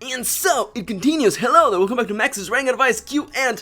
And so, it continues. Hello there, welcome back to Max's Writing Advice Q&A.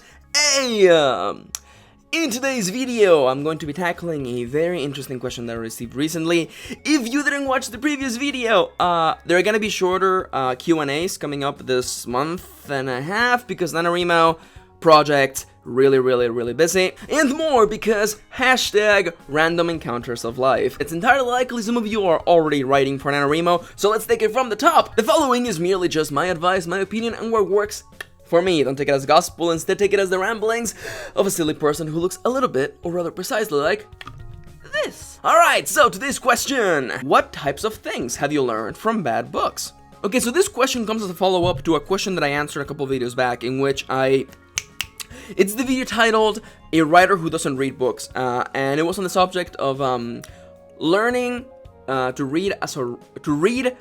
In today's video, I'm going to be tackling a very interesting question that I received recently. If you didn't watch the previous video, there are gonna be shorter Q&As coming up this month and a half because NaNoWriMo project really busy, and more because hashtag random encounters of life. It's entirely likely some of you are already writing for NaNoWriMo, so let's take it from the top. The following is merely just my advice, my opinion, and what works for me. Don't take it as gospel, instead take it as the ramblings of a silly person who looks a little bit, or rather precisely like this. Alright, so today's question. What types of things have you learned from bad books? Okay, so this question comes as a follow-up to a question that I answered a couple videos back in which it's the video titled A Writer Who Doesn't Read Books, and it was on the subject of learning to read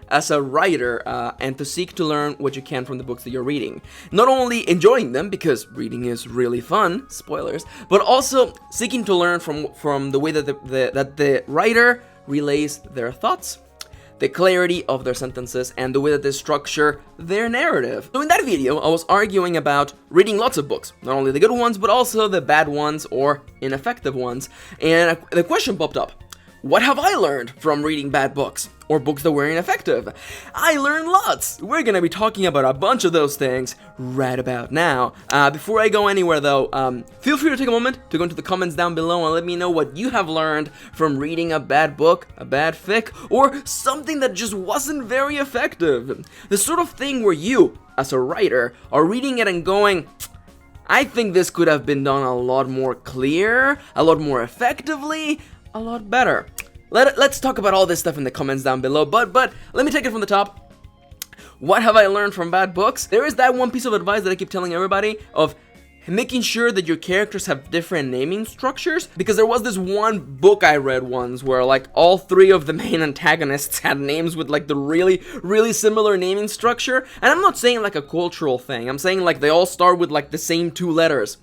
as a writer and to seek to learn what you can from the books that you're reading. Not only enjoying them, because reading is really fun, spoilers, but also seeking to learn from the way that the writer relays their thoughts, the clarity of their sentences, and the way that they structure their narrative. So in that video, I was arguing about reading lots of books, not only the good ones, but also the bad ones or ineffective ones, and the question popped up. What have I learned from reading bad books, or books that were ineffective? I learned lots! We're gonna be talking about a bunch of those things right about now. Before I go anywhere though, feel free to take a moment to go into the comments down below and let me know what you have learned from reading a bad book, a bad fic, or something that just wasn't very effective. The sort of thing where you, as a writer, are reading it and going, I think this could have been done a lot more clear, a lot more effectively, a lot better. Let's talk about all this stuff in the comments down below, but let me take it from the top. What have I learned from bad books? There is that one piece of advice that I keep telling everybody of making sure that your characters have different naming structures, because there was this one book I read once where like all three of the main antagonists had names with like the really similar naming structure, and I'm not saying like a cultural thing, I'm saying like they all start with like the same two letters.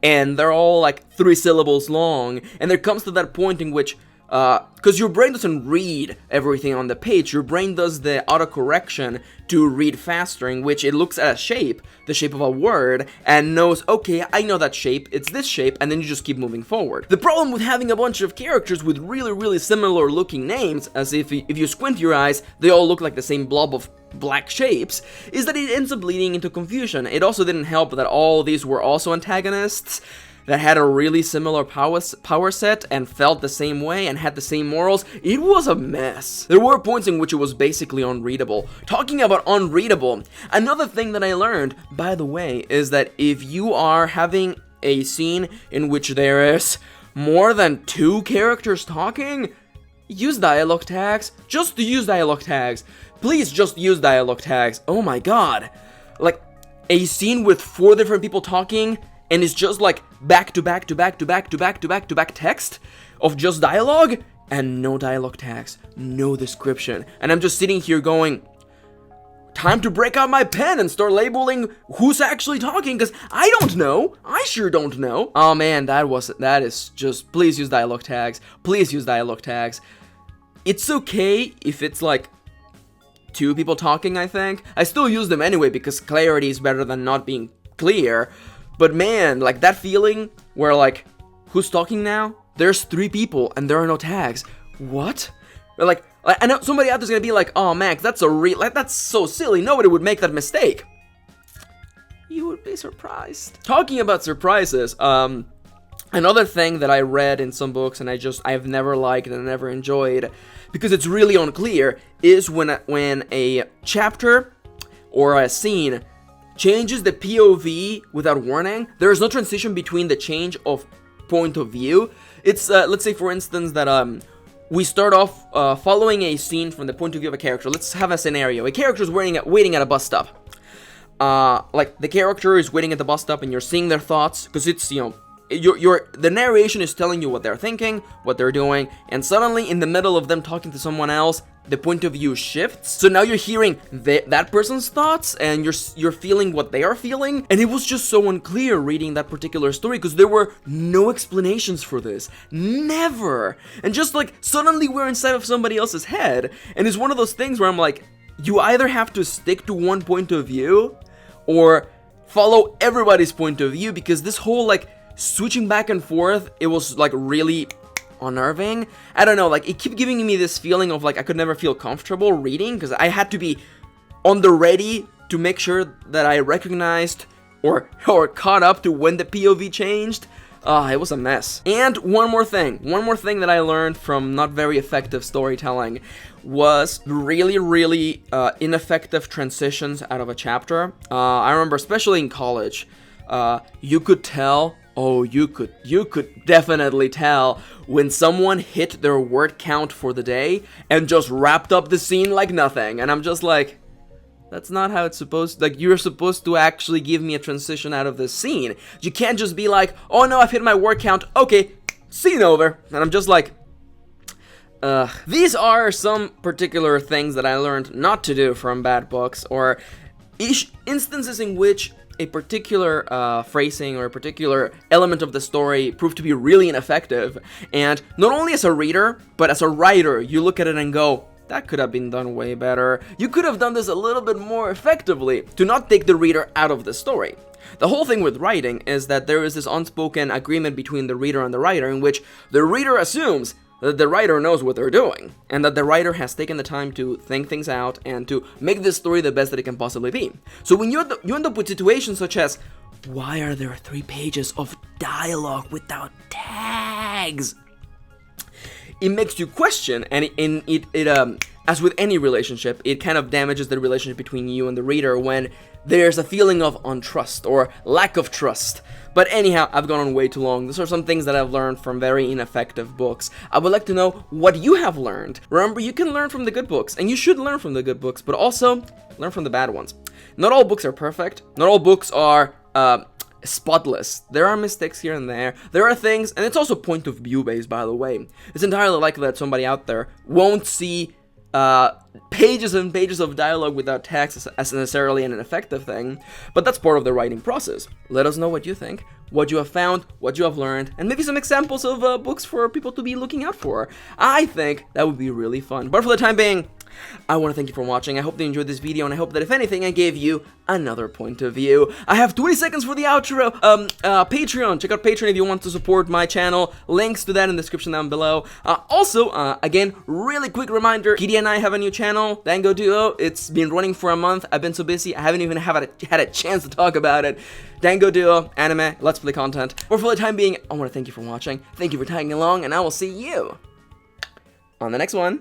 And they're all like 3 syllables long, and there comes to that point in which, because your brain doesn't read everything on the page, your brain does the autocorrection to read faster, in which it looks at a shape, the shape of a word, and knows, okay, I know that shape, it's this shape, and then you just keep moving forward. The problem with having a bunch of characters with really similar looking names, as if you squint your eyes, they all look like the same blob of black shapes, is that it ends up leading into confusion. It also didn't help that all these were also antagonists that had a really similar power set and felt the same way and had the same morals. It was a mess. There were points in which it was basically unreadable. Talking about unreadable, another thing that I learned, by the way, is that if you are having a scene in which there is more than 2 characters talking, use dialogue tags. Just use dialogue tags. Please just use dialogue tags. Oh my god. Like, a scene with 4 different people talking and it's just like back to back text of just dialogue and no dialogue tags, no description. And I'm just sitting here going, time to break out my pen and start labeling who's actually talking, because I don't know. I sure don't know. Oh man, that is just, please use dialogue tags. Please use dialogue tags. It's okay if it's like 2 people talking, I think. I still use them anyway because clarity is better than not being clear. But man, like that feeling where like, who's talking now? There's 3 people and there are no tags. What? Or like, I know somebody out there's gonna be like, oh Max, that's so silly. Nobody would make that mistake. You would be surprised. Talking about surprises, another thing that I read in some books and I've never liked and never enjoyed, because it's really unclear, is when a chapter or a scene changes the POV without warning. There is no transition between the change of point of view. It's, let's say for instance that we start off following a scene from the point of view of a character. Let's have a scenario. A character is waiting at a bus stop. Like the character is waiting at the bus stop and you're seeing their thoughts, because it's, you know, the narration is telling you what they're thinking, what they're doing, and suddenly in the middle of them talking to someone else, the point of view shifts. So now you're hearing that person's thoughts and you're feeling what they are feeling. And it was just so unclear reading that particular story because there were no explanations for this. Never. And just like suddenly we're inside of somebody else's head. And it's one of those things where I'm like, you either have to stick to one point of view or follow everybody's point of view, because this whole like switching back and forth, it was like really unnerving. I don't know, like it kept giving me this feeling of like I could never feel comfortable reading, because I had to be on the ready to make sure that I recognized or caught up to when the POV changed. It was a mess. And one more thing that I learned from not very effective storytelling was really ineffective transitions out of a chapter. I remember, especially in college, you could tell, you could definitely tell when someone hit their word count for the day and just wrapped up the scene like nothing. And I'm just like, that's not how it's supposed to, like, you're supposed to actually give me a transition out of the scene. You can't just be like, oh no, I've hit my word count, okay, scene over. And I'm just like, these are some particular things that I learned not to do from bad books, or instances in which a particular phrasing or a particular element of the story proved to be really ineffective. And not only as a reader, but as a writer, you look at it and go, that could have been done way better. You could have done this a little bit more effectively to not take the reader out of the story. The whole thing with writing is that there is this unspoken agreement between the reader and the writer, in which the reader assumes that the writer knows what they're doing, and that the writer has taken the time to think things out and to make this story the best that it can possibly be. So when you end up with situations such as, why are there 3 pages of dialogue without tags? It makes you question, and it as with any relationship, it kind of damages the relationship between you and the reader when there's a feeling of untrust or lack of trust. But anyhow, I've gone on way too long. These are some things that I've learned from very ineffective books. I would like to know what you have learned. Remember, you can learn from the good books, and you should learn from the good books, but also learn from the bad ones. Not all books are perfect. Not all books are spotless. There are mistakes here and there. There are things, and it's also point of view based, by the way. It's entirely likely that somebody out there won't see pages and pages of dialogue without text as necessarily an effective thing, but that's part of the writing process. Let us know what you think, what you have found, what you have learned, and maybe some examples of books for people to be looking out for. I think that would be really fun. But for the time being, I want to thank you for watching. I hope you enjoyed this video, and I hope that if anything, I gave you another point of view. I have 20 seconds for the outro. Patreon. Check out Patreon if you want to support my channel. Links to that in the description down below. Also, again, really quick reminder, Kirin and I have a new channel, Dango Duo. It's been running for a month. I've been so busy, I haven't even had a chance to talk about it. Dango Duo, anime, let's play content. But for the time being, I want to thank you for watching. Thank you for tagging along, and I will see you on the next one.